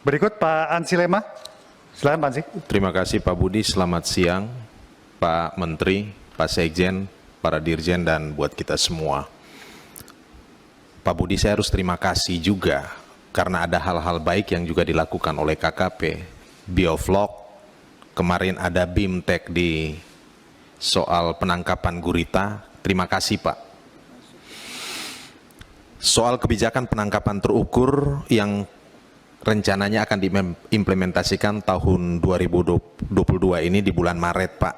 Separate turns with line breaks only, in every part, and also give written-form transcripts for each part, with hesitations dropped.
Berikut Pak Ansi Lema. Silakan Pak Ansi.
Terima kasih Pak Budi, selamat siang Pak Menteri, Pak Sekjen, para Dirjen, dan buat kita semua. Pak Budi, saya harus terima kasih juga karena ada hal-hal baik yang juga dilakukan oleh KKP. Biovlog, kemarin ada BIMTEK di soal penangkapan gurita, terima kasih Pak. Soal kebijakan penangkapan terukur yang rencananya akan diimplementasikan tahun 2022 ini di bulan Maret Pak.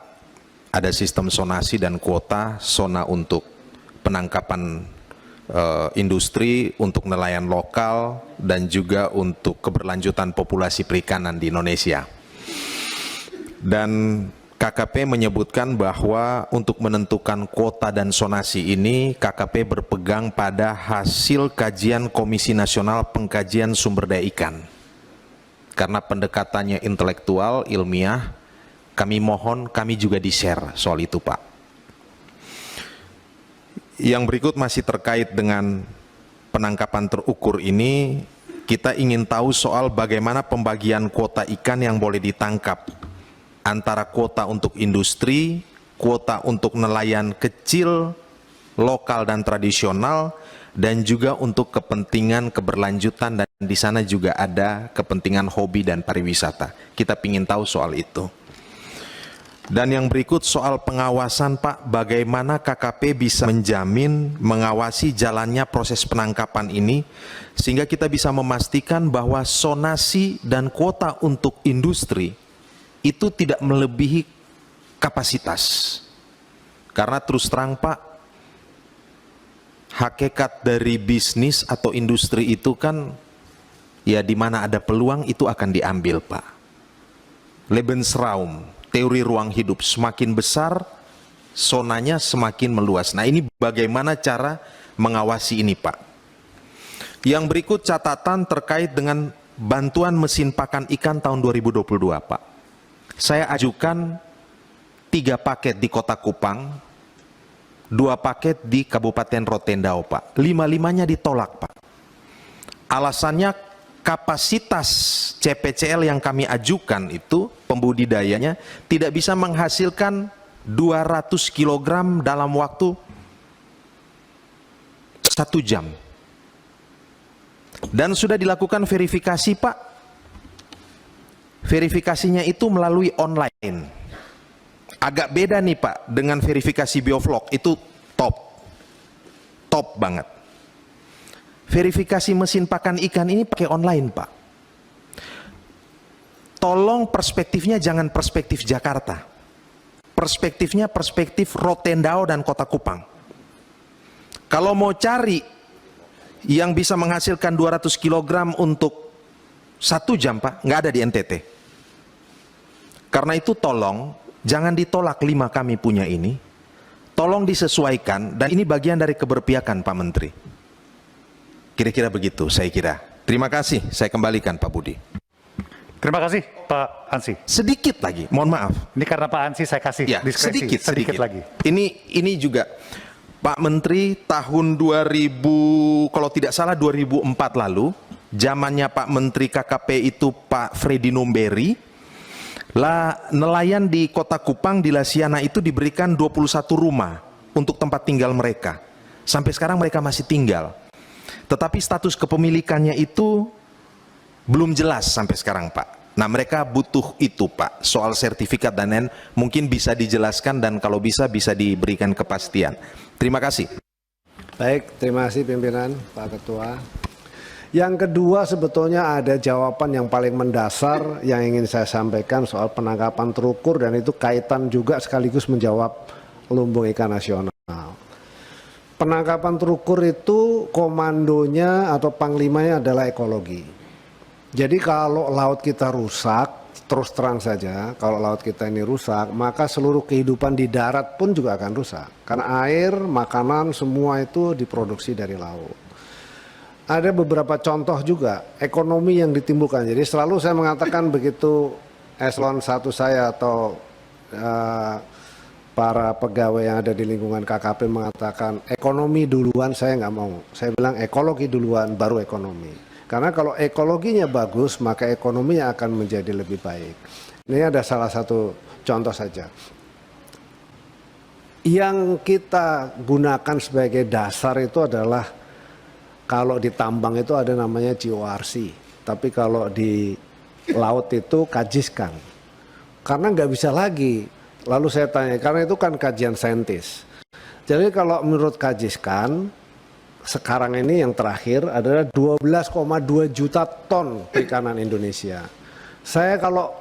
Ada sistem zonasi dan kuota, zona untuk penangkapan industri, untuk nelayan lokal, dan juga untuk keberlanjutan populasi perikanan di Indonesia. Dan KKP menyebutkan bahwa untuk menentukan kuota dan zonasi ini, KKP berpegang pada hasil kajian Komisi Nasional Pengkajian Sumber Daya Ikan. Karena pendekatannya intelektual, ilmiah, kami mohon, kami juga di-share soal itu Pak. Yang berikut masih terkait dengan penangkapan terukur ini, kita ingin tahu soal bagaimana pembagian kuota ikan yang boleh ditangkap, antara kuota untuk industri, kuota untuk nelayan kecil, lokal dan tradisional, dan juga untuk kepentingan keberlanjutan, dan di sana juga ada kepentingan hobi dan pariwisata. Kita ingin tahu soal itu. Dan yang berikut soal pengawasan Pak, bagaimana KKP bisa menjamin, mengawasi jalannya proses penangkapan ini, sehingga kita bisa memastikan bahwa zonasi dan kuota untuk industri itu tidak melebihi kapasitas. Karena terus terang Pak, hakikat dari bisnis atau industri itu kan, ya di mana ada peluang itu akan diambil Pak. Lebensraum, teori ruang hidup, semakin besar, zonanya semakin meluas. Nah ini bagaimana cara mengawasi ini Pak. Yang berikut catatan terkait dengan bantuan mesin pakan ikan tahun 2022 Pak. Saya ajukan 3 paket di Kota Kupang, 2 paket di Kabupaten Rotendao Pak. 5-5-nya ditolak Pak. Alasannya kapasitas CPCL yang kami ajukan itu, pembudidayanya tidak bisa menghasilkan 200 kg dalam waktu 1 jam. Dan sudah dilakukan verifikasi Pak. Verifikasinya itu melalui online. Agak beda nih Pak dengan verifikasi Biovlog, itu top banget. Verifikasi mesin pakan ikan ini pakai online Pak. Tolong perspektifnya jangan perspektif Jakarta. Perspektifnya perspektif Rotendao dan Kota Kupang. Kalau mau cari yang bisa menghasilkan 200 kg untuk 1 jam Pak, nggak ada di NTT. Karena itu tolong jangan ditolak 5 kami punya ini, tolong disesuaikan, dan ini bagian dari keberpihakan Pak Menteri. Kira-kira begitu saya kira. Terima kasih, saya kembalikan Pak Budi.
Terima kasih Pak Ansi.
Sedikit lagi, mohon maaf.
Ini karena Pak Ansi saya kasih
Ya,
diskresi sedikit lagi.
Ini juga Pak Menteri tahun 2000, kalau tidak salah 2004 lalu, zamannya Pak Menteri KKP itu Pak Freddy Numberi, nelayan di Kota Kupang di Lasiana itu diberikan 21 rumah untuk tempat tinggal mereka. Sampai sekarang mereka masih tinggal. Tetapi status kepemilikannya itu belum jelas sampai sekarang Pak. Nah mereka butuh itu Pak, soal sertifikat dan lain mungkin bisa dijelaskan, dan kalau bisa diberikan kepastian. Terima kasih.
Baik, terima kasih pimpinan Pak Ketua. Yang kedua sebetulnya ada jawaban yang paling mendasar yang ingin saya sampaikan soal penangkapan terukur, dan itu kaitan juga sekaligus menjawab lumbung ikan nasional. Penangkapan terukur itu komandonya atau panglimanya adalah ekologi. Jadi kalau laut kita rusak, terus terang saja kalau laut kita ini rusak, maka seluruh kehidupan di darat pun juga akan rusak. Karena air, makanan, semua itu diproduksi dari laut. Ada beberapa contoh juga ekonomi yang ditimbulkan. Jadi selalu saya mengatakan begitu eselon 1 saya atau para pegawai yang ada di lingkungan KKP mengatakan ekonomi duluan, saya nggak mau. Saya bilang ekologi duluan baru ekonomi. Karena kalau ekologinya bagus, maka ekonominya akan menjadi lebih baik. Ini ada salah satu contoh saja. Yang kita gunakan sebagai dasar itu adalah kalau di tambang itu ada namanya GORC, tapi kalau di laut itu kajiskan. Karena nggak bisa lagi. Lalu saya tanya, karena itu kan kajian saintis. Jadi kalau menurut kajiskan, sekarang ini yang terakhir adalah 12,2 juta ton perikanan Indonesia. Saya kalau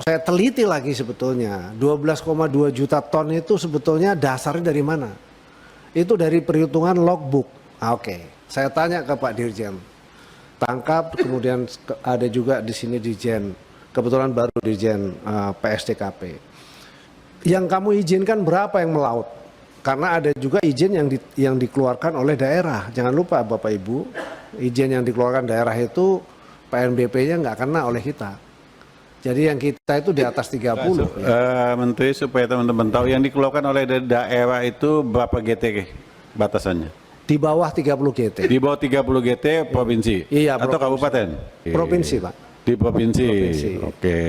saya teliti lagi sebetulnya 12,2 juta ton itu sebetulnya dasarnya dari mana? Itu dari perhitungan logbook. Oke, saya tanya ke Pak Dirjen. Tangkap, kemudian ada juga di sini Dirjen, kebetulan baru Dirjen PSDKP. Yang kamu izinkan berapa yang melaut? Karena ada juga izin yang dikeluarkan oleh daerah. Jangan lupa Bapak Ibu, izin yang dikeluarkan daerah itu PNBP-nya nggak kena oleh kita. Jadi yang kita itu di atas 30.
Menteri, supaya teman-teman tahu, yang dikeluarkan oleh daerah itu berapa GT batasannya?
Di bawah 30 GT.
Di bawah 30 GT provinsi?
Iya,
atau
provinsi.
kabupaten?
Provinsi, Pak.
Di provinsi.
Provinsi.
Oke.